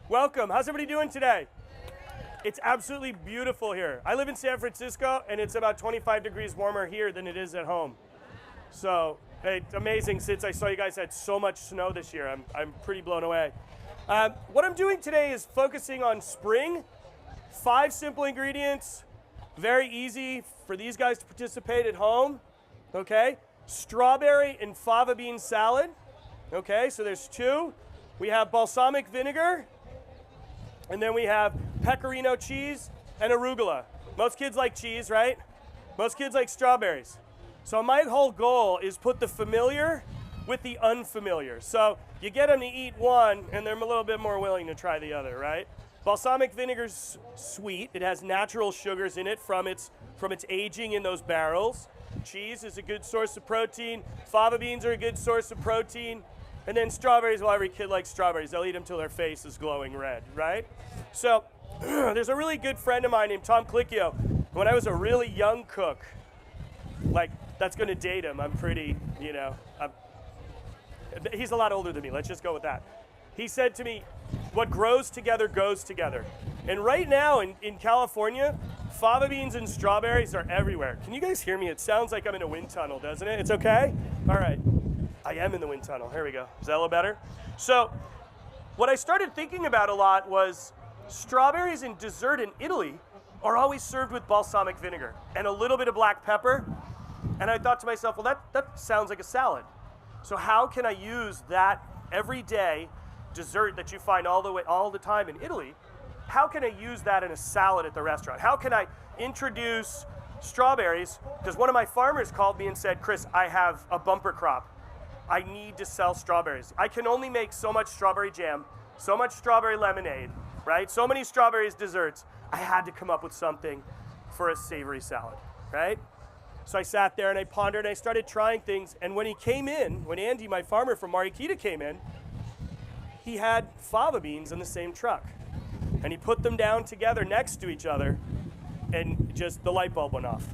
Welcome. How's everybody doing today? It's absolutely beautiful here. I live in San Francisco, and it's about 25 degrees warmer here than it is at home. So it's amazing. Since I saw you guys had so much snow this year, I'm pretty blown away. What I'm doing today is focusing on spring. 5 simple ingredients, very easy for these guys to participate at home. Okay, strawberry and fava bean salad. Okay, so there's 2. We have balsamic vinegar, and then we have pecorino cheese and arugula. Most kids like cheese, right? Most kids like strawberries. So my whole goal is put the familiar with the unfamiliar. So you get them to eat one, and they're a little bit more willing to try the other, right? Balsamic vinegar's sweet. It has natural sugars in it from its aging in those barrels. Cheese is a good source of protein. Fava beans are a good source of protein. And then strawberries, well, every kid likes strawberries. They'll eat them till their face is glowing red, right? So there's a really good friend of mine named Tom Clicchio. When I was a really young cook, like, that's going to date him. I'm pretty, he's a lot older than me. Let's just go with that. He said to me, what grows together goes together. And right now in California, fava beans and strawberries are everywhere. Can you guys hear me? It sounds like I'm in a wind tunnel, doesn't it? It's okay? All right. I am in the wind tunnel. Here we go. Is that a little better? So what I started thinking about a lot was strawberries in dessert in Italy are always served with balsamic vinegar and a little bit of black pepper. And I thought to myself, well, that sounds like a salad. So how can I use that everyday dessert that you find all the time in Italy? How can I use that in a salad at the restaurant? How can I introduce strawberries? Because one of my farmers called me and said, Chris, I have a bumper crop. I need to sell strawberries. I can only make so much strawberry jam, so much strawberry lemonade, right? So many strawberries desserts. I had to come up with something for a savory salad, right? So I sat there and I pondered and I started trying things. And when he came in, when Andy, my farmer from Mariquita, came in, he had fava beans in the same truck. And he put them down together next to each other, and just the light bulb went off.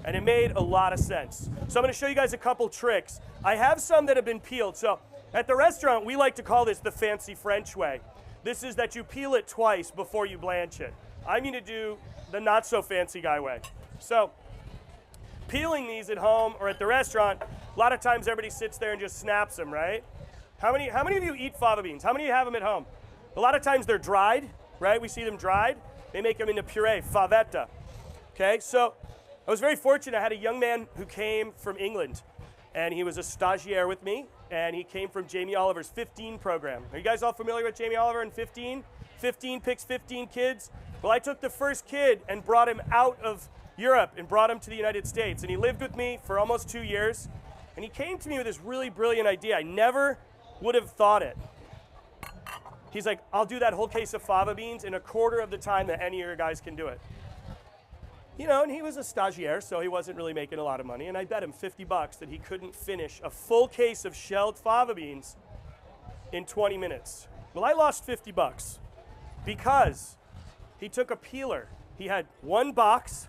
And it made a lot of sense. So I'm going to show you guys a couple tricks. I have some that have been peeled. So at the restaurant, we like to call this the fancy French way. This is that you peel it twice before you blanch it. I'm going to do the not so fancy guy way. So peeling these at home or at the restaurant, a lot of times everybody sits there and just snaps them, right? How many of you eat fava beans? How many of you have them at home? A lot of times they're dried, right? We see them dried. They make them into puree, favetta. Okay, so I was very fortunate. I had a young man who came from England, and he was a stagiaire with me, and he came from Jamie Oliver's 15 program. Are you guys all familiar with Jamie Oliver and 15? 15 picks 15 kids. Well, I took the first kid and brought him out of Europe and brought him to the United States, and he lived with me for almost 2 years, and he came to me with this really brilliant idea. I never would have thought it. He's like, I'll do that whole case of fava beans in a quarter of the time that any of your guys can do it. And he was a stagiaire, so he wasn't really making a lot of money, and I bet him $50 that he couldn't finish a full case of shelled fava beans in 20 minutes. Well, I lost $50 because he took a peeler. He had one box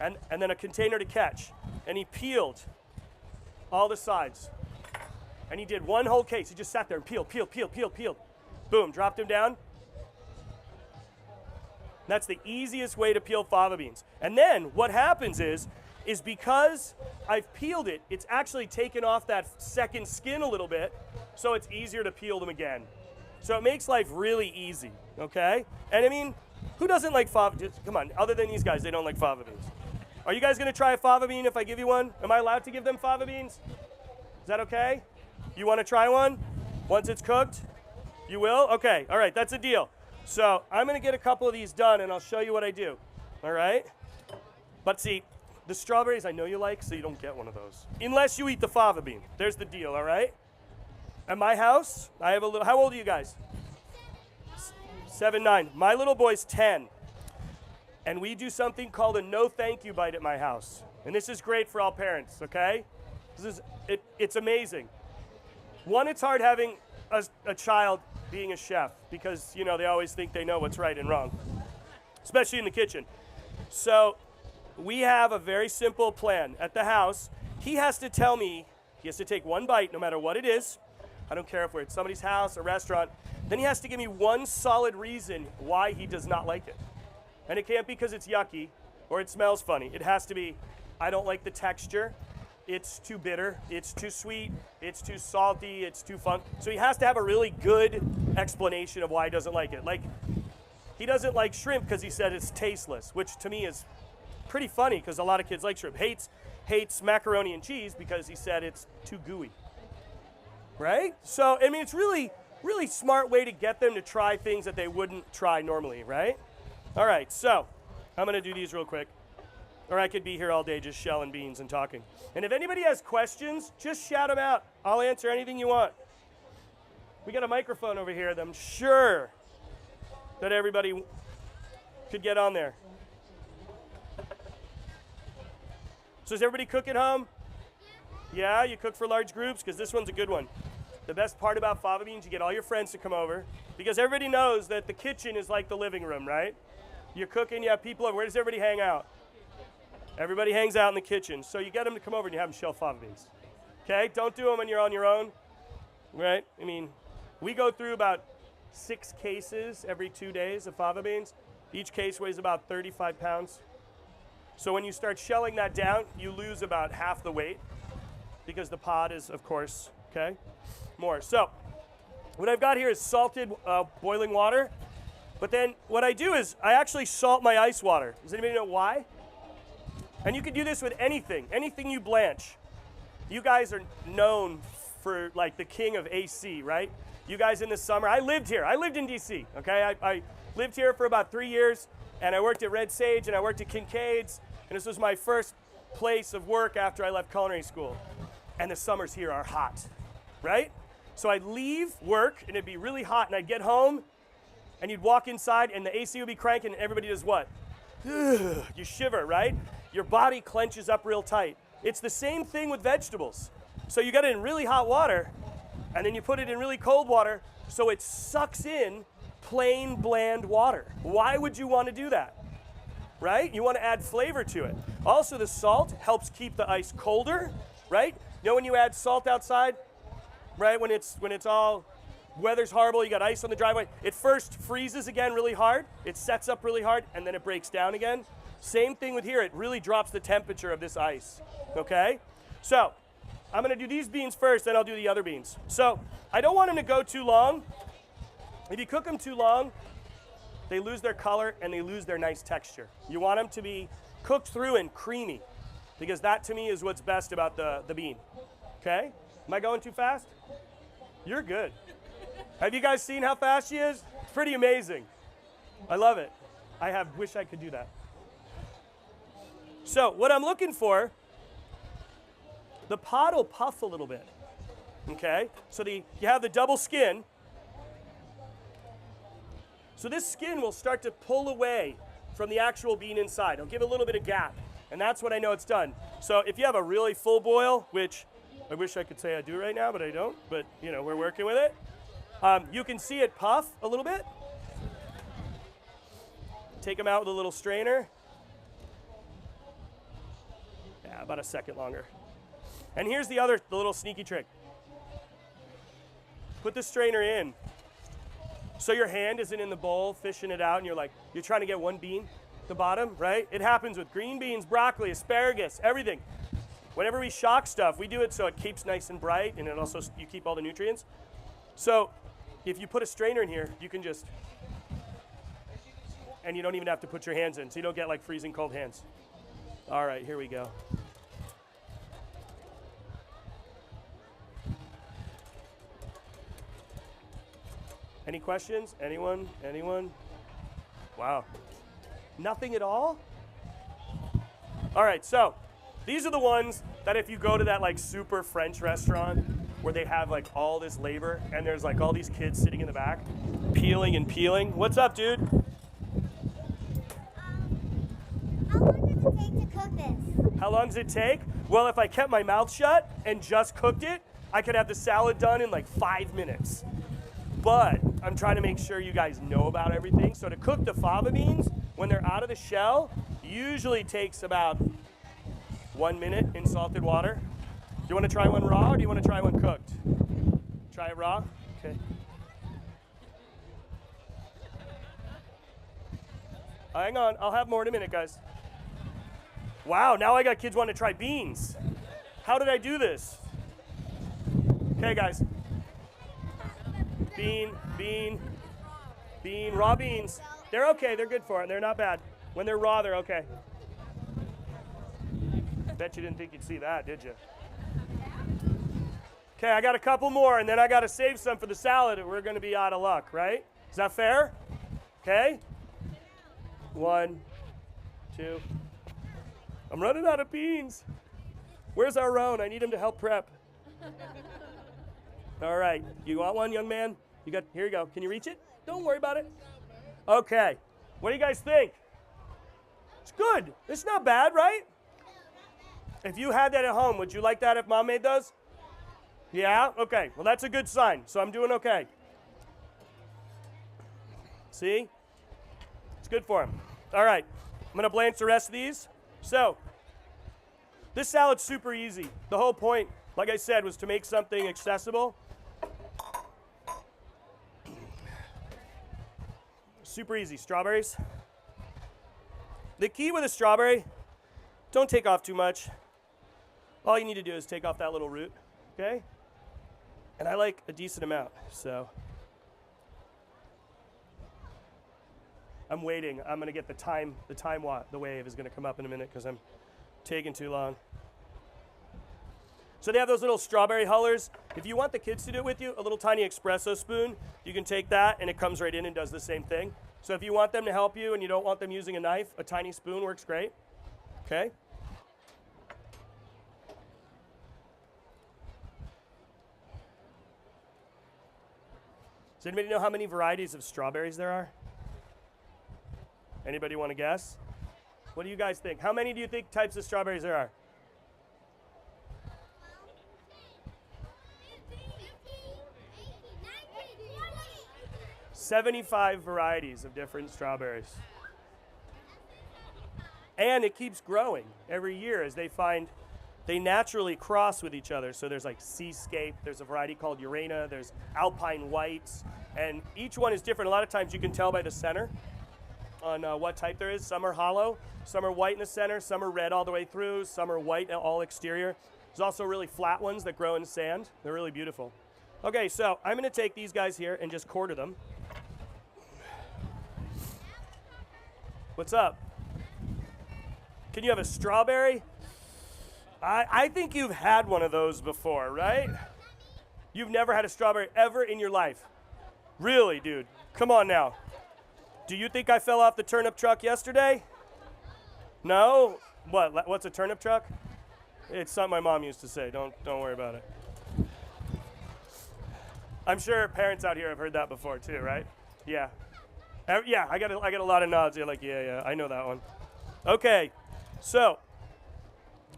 and then a container to catch, and he peeled all the sides. And he did one whole case. He just sat there and peeled. Boom, dropped him down. That's the easiest way to peel fava beans. And then what happens is because I've peeled it, it's actually taken off that second skin a little bit, so it's easier to peel them again. So it makes life really easy, okay? And I mean, who doesn't like fava? Just, come on, other than these guys, they don't like fava beans. Are you guys gonna try a fava bean if I give you one? Am I allowed to give them fava beans? Is that okay? You wanna try one? Once it's cooked? You will? Okay, all right, that's a deal. So I'm gonna get a couple of these done and I'll show you what I do, all right? But see, the strawberries I know you like, so you don't get one of those. Unless you eat the fava bean. There's the deal, all right? At my house, I have a little, how old are you guys? 7, 9. My little boy's 10. And we do something called a no thank you bite at my house. And this is great for all parents, okay? It's amazing. One, it's hard having a child being a chef because, they always think they know what's right and wrong, especially in the kitchen. So we have a very simple plan. At the house, he has to tell me, he has to take one bite no matter what it is. I don't care if we're at somebody's house, a restaurant. then he has to give me one solid reason why he does not like it. And it can't be because it's yucky or it smells funny. It has to be, I don't like the texture, it's too bitter, it's too sweet, it's too salty, it's too fun. So he has to have a really good explanation of why he doesn't like it. Like, he doesn't like shrimp because he said it's tasteless, which to me is pretty funny because a lot of kids like shrimp. Hates macaroni and cheese because he said it's too gooey. Right? So, I mean, it's really smart way to get them to try things that they wouldn't try normally, right? All right, so I'm going to do these real quick. Or I could be here all day just shelling beans and talking. And if anybody has questions, just shout them out. I'll answer anything you want. We got a microphone over here that I'm sure that everybody could get on there. So does everybody cook at home? Yeah, you cook for large groups? Because this one's a good one. The best part about fava beans, you get all your friends to come over. Because everybody knows that the kitchen is like the living room, right? You're cooking, you have people over. Where does everybody hang out? Everybody hangs out in the kitchen. So you get them to come over and you have them shell fava beans. Okay? Don't do them when you're on your own. Right? I mean, we go through about 6 cases every 2 days of fava beans. Each case weighs about 35 pounds. So when you start shelling that down, you lose about half the weight because the pod is, of course, okay, more. So what I've got here is salted boiling water. But then what I do is I actually salt my ice water. Does anybody know why? And you can do this with anything you blanch. You guys are known for like the king of AC, right? You guys in the summer, I lived here. I lived in DC, okay? I lived here for about 3 years, and I worked at Red Sage, and I worked at Kincaid's, and this was my first place of work after I left culinary school. And the summers here are hot, right? So I'd leave work, and it'd be really hot, and I'd get home, and you'd walk inside, and the AC would be cranking, and everybody does what? Ugh, you shiver, right? Your body clenches up real tight. It's the same thing with vegetables. So you get it in really hot water, and then you put it in really cold water, so it sucks in plain, bland water. Why would you want to do that? Right? You want to add flavor to it. Also, the salt helps keep the ice colder, right? You know when you add salt outside, right? When it's all, weather's horrible, you got ice on the driveway, it first freezes again really hard, it sets up really hard, and then it breaks down again. Same thing with here, it really drops the temperature of this ice, okay? So, I'm gonna do these beans first, then I'll do the other beans. So, I don't want them to go too long. If you cook them too long, they lose their color and they lose their nice texture. You want them to be cooked through and creamy, because that to me is what's best about the bean, okay? Am I going too fast? You're good. Have you guys seen how fast she is? It's pretty amazing. I love it. Wish I could do that. So what I'm looking for, the pod will puff a little bit, okay? So you have the double skin. So this skin will start to pull away from the actual bean inside. It'll give a little bit of gap, and that's when I know it's done. So if you have a really full boil, which I wish I could say I do right now, but I don't, but you know, we're working with it. You can see it puff a little bit. Take them out with a little strainer. Yeah, about a second longer. And here's the little sneaky trick. Put the strainer in. So your hand isn't in the bowl fishing it out and you're trying to get one bean at the bottom, right? It happens with green beans, broccoli, asparagus, everything. Whenever we shock stuff, we do it so it keeps nice and bright and it also, you keep all the nutrients. So if you put a strainer in here, you can just, and you don't even have to put your hands in, so you don't get like freezing cold hands. All right, here we go. Any questions? Anyone? Anyone? Wow. Nothing at all? All right, so these are the ones that if you go to that like super French restaurant where they have like all this labor and there's like all these kids sitting in the back peeling and peeling. What's up, dude? How long does it take to cook this? How long does it take? Well, if I kept my mouth shut and just cooked it, I could have the salad done in like 5 minutes. But I'm trying to make sure you guys know about everything. So to cook the fava beans, when they're out of the shell, usually takes about 1 minute in salted water. Do you want to try one raw or do you want to try one cooked? Try it raw? Okay. Hang on, I'll have more in a minute, guys. Wow, now I got kids wanting to try beans. How did I do this? Okay, guys. Bean, raw beans. They're okay, they're good for it, they're not bad. When they're raw, they're okay. Bet you didn't think you'd see that, did you? Okay, I got a couple more, and then I got to save some for the salad, or we're going to be out of luck, right? Is that fair? Okay. 1, 2. I'm running out of beans. Where's our Roan? I need him to help prep. All right. You want one, young man? Here you go. Can you reach it? Don't worry about it. Okay. What do you guys think? It's good. It's not bad, right? If you had that at home, would you like that if Mom made those? Yeah? Okay. Well, that's a good sign. So I'm doing okay. See? It's good for him. All right. I'm going to blanch the rest of these. So, this salad's super easy. The whole point, like I said, was to make something accessible. Super easy. Strawberries. The key with a strawberry, don't take off too much. All you need to do is take off that little root, okay? And I like a decent amount, so. I'm waiting. I'm going to get the wave is going to come up in a minute because I'm taking too long. So they have those little strawberry hullers. If you want the kids to do it with you, a little tiny espresso spoon, you can take that and it comes right in and does the same thing. So if you want them to help you and you don't want them using a knife, a tiny spoon works great. Okay? Does anybody know how many varieties of strawberries there are? Anybody want to guess? What do you guys think? How many do you think types of strawberries there are? 75 varieties of different strawberries. And it keeps growing every year as they naturally cross with each other. So there's like Seascape, there's a variety called Urana, there's Alpine Whites, and each one is different. A lot of times you can tell by the center on what type there is. Some are hollow, some are white in the center, some are red all the way through, some are white all exterior. There's also really flat ones that grow in sand. They're really beautiful. Okay, so I'm gonna take these guys here and just quarter them. What's up? Can you have a strawberry? I think you've had one of those before, right? You've never had a strawberry ever in your life. Really, dude? Come on now. Do you think I fell off the turnip truck yesterday? No? What's a turnip truck? It's something my mom used to say. Don't worry about it. I'm sure parents out here have heard that before too, right? Yeah. Yeah, I got a lot of nods. You're like, yeah, I know that one. Okay, so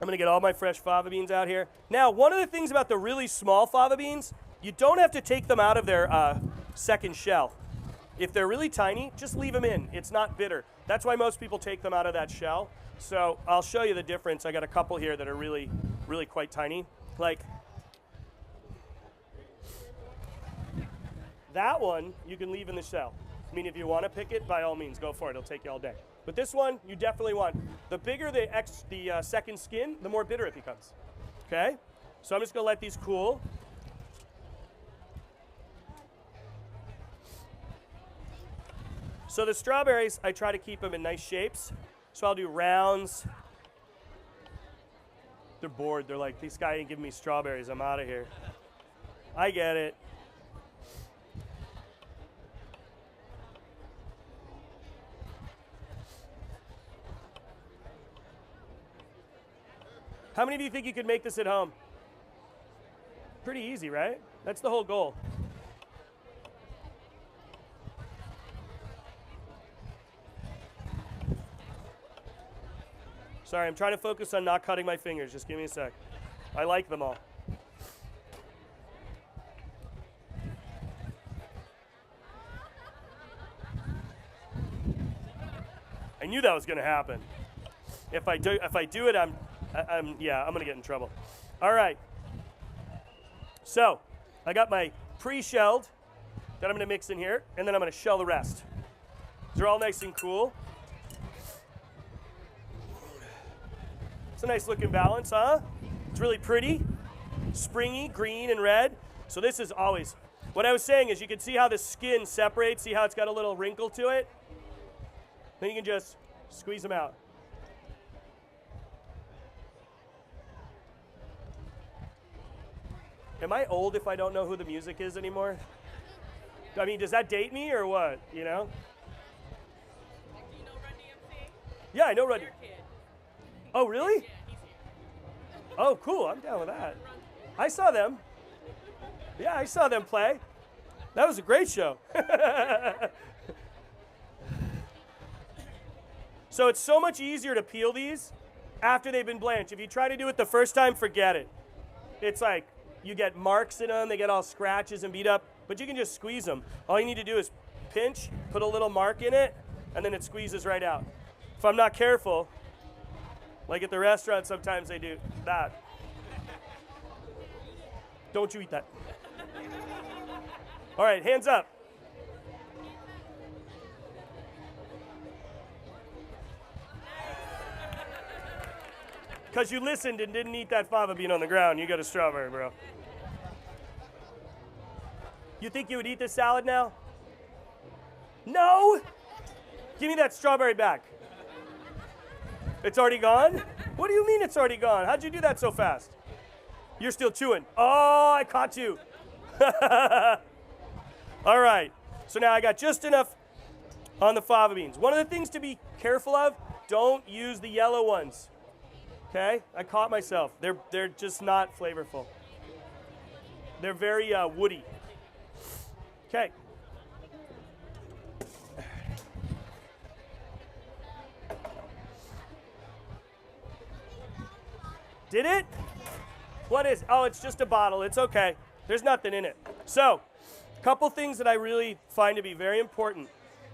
I'm gonna get all my fresh fava beans out here. Now, one of the things about the really small fava beans, you don't have to take them out of their second shell. If they're really tiny, just leave them in. It's not bitter. That's why most people take them out of that shell. So I'll show you the difference. I got a couple here that are really, really quite tiny. Like that one, you can leave in the shell. I mean, if you want to pick it, by all means, go for it. It'll take you all day. But this one, you definitely want. The bigger the second skin, the more bitter it becomes. Okay? So I'm just going to let these cool. So the strawberries, I try to keep them in nice shapes. So I'll do rounds. They're bored. They're like, this guy ain't giving me strawberries. I'm out of here. I get it. How many of you think you could make this at home? Pretty easy, right? That's the whole goal. Sorry, I'm trying to focus on not cutting my fingers. Just give me a sec. I like them all. I knew that was going to happen. If I do it, I'm gonna get in trouble. All right. So, I got my pre-shelled that I'm gonna mix in here, and then I'm gonna shell the rest. They're all nice and cool. It's a nice looking balance, huh? It's really pretty, springy, green and red. So this is always, what I was saying is you can see how the skin separates, see how it's got a little wrinkle to it? Then you can just squeeze them out. Am I old if I don't know who the music is anymore? I mean, does that date me or what, you know? Do you know Run DMC? Yeah, I know Run. Your kid. Oh, really? Yeah, he's here. Oh, cool. I'm down with that. I saw them. Yeah, I saw them play. That was a great show. So it's so much easier to peel these after they've been blanched. If you try to do it the first time, forget it. It's like you get marks in them, they get all scratches and beat up, but you can just squeeze them. All you need to do is pinch, put a little mark in it, and then it squeezes right out. If I'm not careful, like at the restaurant, sometimes they do that. Don't you eat that. All right, hands up. Because you listened and didn't eat that fava bean on the ground, you got a strawberry, bro. You think you would eat this salad now? No? Give me that strawberry back. It's already gone? What do you mean it's already gone? How'd you do that so fast? You're still chewing. Oh, I caught you. All right, so now I got just enough on the fava beans. One of the things to be careful of, don't use the yellow ones. Okay, I caught myself. They're just not flavorful. They're very woody. Okay. Did it? What is? Oh, it's just a bottle. It's okay. There's nothing in it. So, a couple things that I really find to be very important.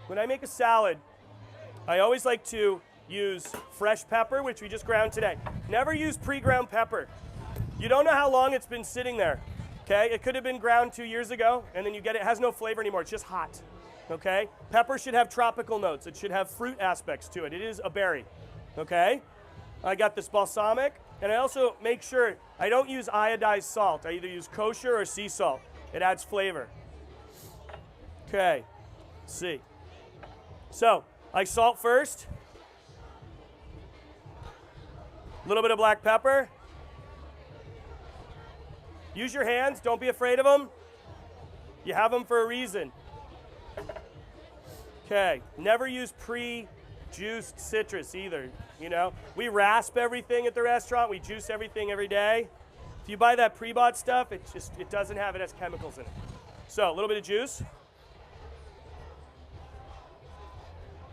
When I make a salad, I always like to use fresh pepper, which we just ground today. Never use pre-ground pepper. You don't know how long it's been sitting there, okay? It could have been ground 2 years ago, and then you get it, it has no flavor anymore, it's just hot, okay? Pepper should have tropical notes. It should have fruit aspects to it. It is a berry, okay? I got this balsamic, and I also make sure I don't use iodized salt. I either use kosher or sea salt. It adds flavor. Okay, let's see. So, I salt first. A little bit of black pepper. Use your hands, don't be afraid of them. You have them for a reason. Okay, never use pre-juiced citrus either, you know. We rasp everything at the restaurant, we juice everything every day. If you buy that pre-bought stuff, it doesn't have it, has chemicals in it. So, a little bit of juice.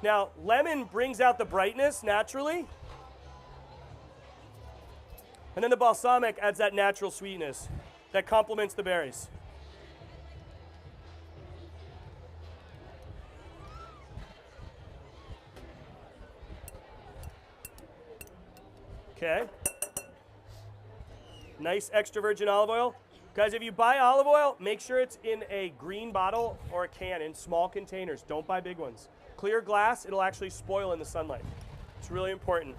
Now, lemon brings out the brightness naturally. And then the balsamic adds that natural sweetness that complements the berries. Okay. Nice extra virgin olive oil. Guys, if you buy olive oil, make sure it's in a green bottle or a can in small containers. Don't buy big ones. Clear glass, it'll actually spoil in the sunlight. It's really important.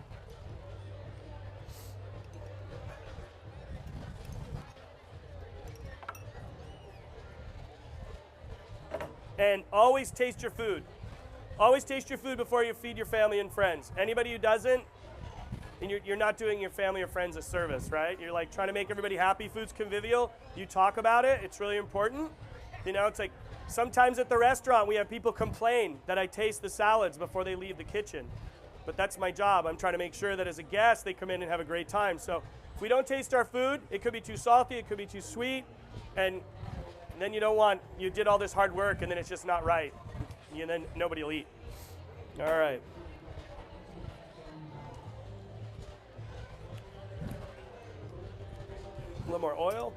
And always taste your food. Always taste your food before you feed your family and friends. Anybody who doesn't, and you're not doing your family or friends a service, right? You're like trying to make everybody happy. Food's convivial. You talk about it. It's really important. You know, it's like sometimes at the restaurant we have people complain that I taste the salads before they leave the kitchen. But that's my job. I'm trying to make sure that as a guest they come in and have a great time. So if we don't taste our food, it could be too salty, it could be too sweet, and then you did all this hard work and then it's just not right. And then nobody will eat. All right. A little more oil.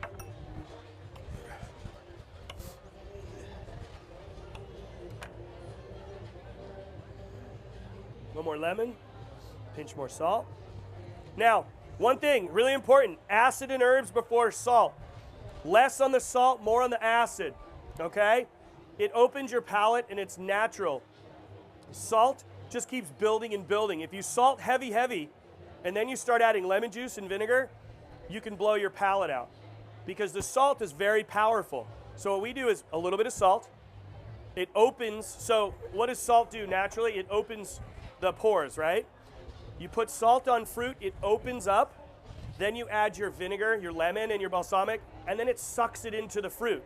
A little more lemon. Pinch more salt. Now, one thing, really important, acid and herbs before salt. Less on the salt, more on the acid, okay? It opens your palate and it's natural. Salt just keeps building and building. If you salt heavy, and then you start adding lemon juice and vinegar, you can blow your palate out because the salt is very powerful. So what we do is a little bit of salt. It opens, so what does salt do naturally? It opens the pores, right? You put salt on fruit, it opens up, then you add your vinegar, your lemon, and your balsamic, and then it sucks it into the fruit,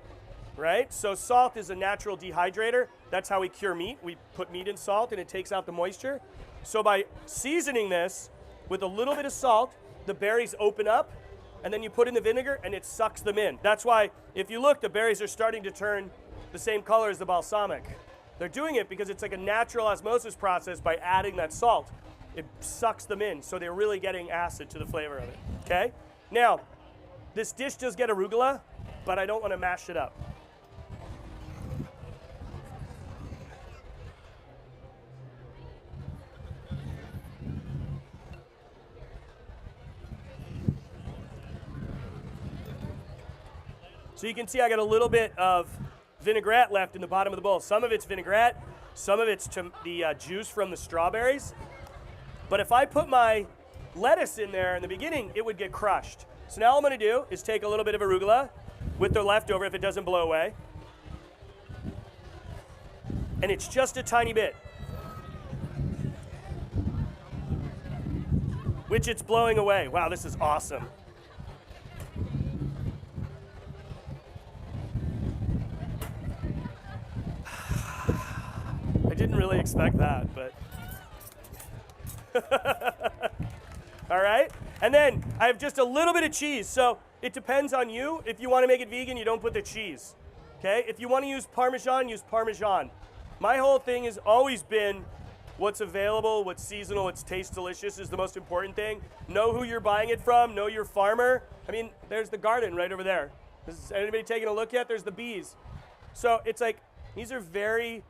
right? So salt is a natural dehydrator. That's how we cure meat. We put meat in salt and it takes out the moisture. So by seasoning this with a little bit of salt, the berries open up, and then you put in the vinegar and it sucks them in. That's why, if you look, the berries are starting to turn the same color as the balsamic. They're doing it because it's like a natural osmosis process by adding that salt. It sucks them in, so they're really getting acid to the flavor of it, okay? Now, this dish does get arugula, but I don't want to mash it up. So you can see I got a little bit of vinaigrette left in the bottom of the bowl. Some of it's vinaigrette, some of it's the juice from the strawberries. But if I put my lettuce in there in the beginning, it would get crushed. So now all I'm going to do is take a little bit of arugula with the leftover if it doesn't blow away. And it's just a tiny bit. Which it's blowing away. Wow, this is awesome. I didn't really expect that, but... All right, and then I have just a little bit of cheese. So it depends on you. If you want to make it vegan, you don't put the cheese. Okay, if you want to use Parmesan, use Parmesan. My whole thing has always been what's available, what's seasonal, what's tastes delicious is the most important thing. Know who you're buying it from, know your farmer. I mean, there's the garden right over there. Is anybody taking a look yet? There's the bees. So it's like, these are very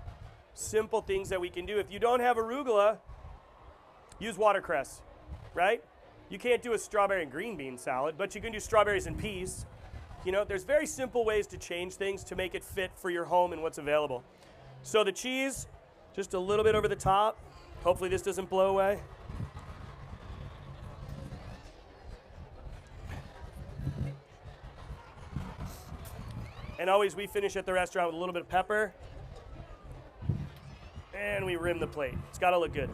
simple things that we can do. If you don't have arugula, use watercress, right? You can't do a strawberry and green bean salad, but you can do strawberries and peas. You know, there's very simple ways to change things to make it fit for your home and what's available. So the cheese, just a little bit over the top. Hopefully this doesn't blow away. And always we finish at the restaurant with a little bit of pepper. And we rim the plate. It's got to look good.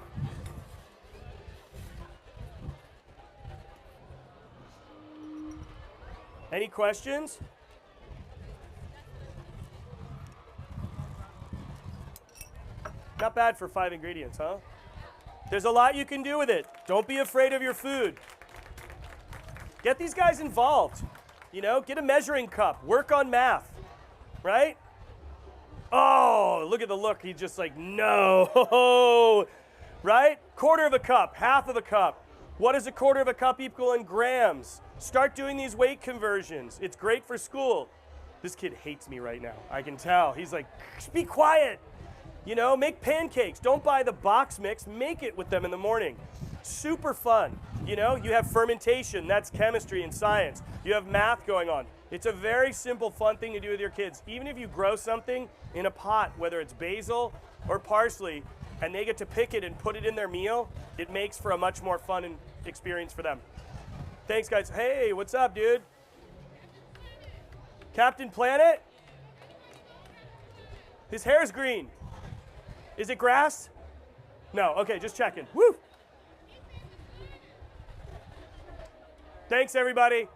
Any questions? Not bad for 5 ingredients, huh? There's a lot you can do with it. Don't be afraid of your food. Get these guys involved. You know, get a measuring cup. Work on math, right? Oh, look at the look. He's just like, no, right? Quarter of a cup, half of a cup. What does a quarter of a cup equal in grams? Start doing these weight conversions. It's great for school. This kid hates me right now. I can tell. He's like, be quiet. You know, make pancakes. Don't buy the box mix. Make it with them in the morning. Super fun. You know, you have fermentation. That's chemistry and science. You have math going on. It's a very simple, fun thing to do with your kids. Even if you grow something in a pot, whether it's basil or parsley, and they get to pick it and put it in their meal, it makes for a much more fun experience for them. Thanks, guys. Hey, what's up, dude? Captain Planet? His hair's green. Is it grass? No, okay, just checking. Woo! Thanks, everybody.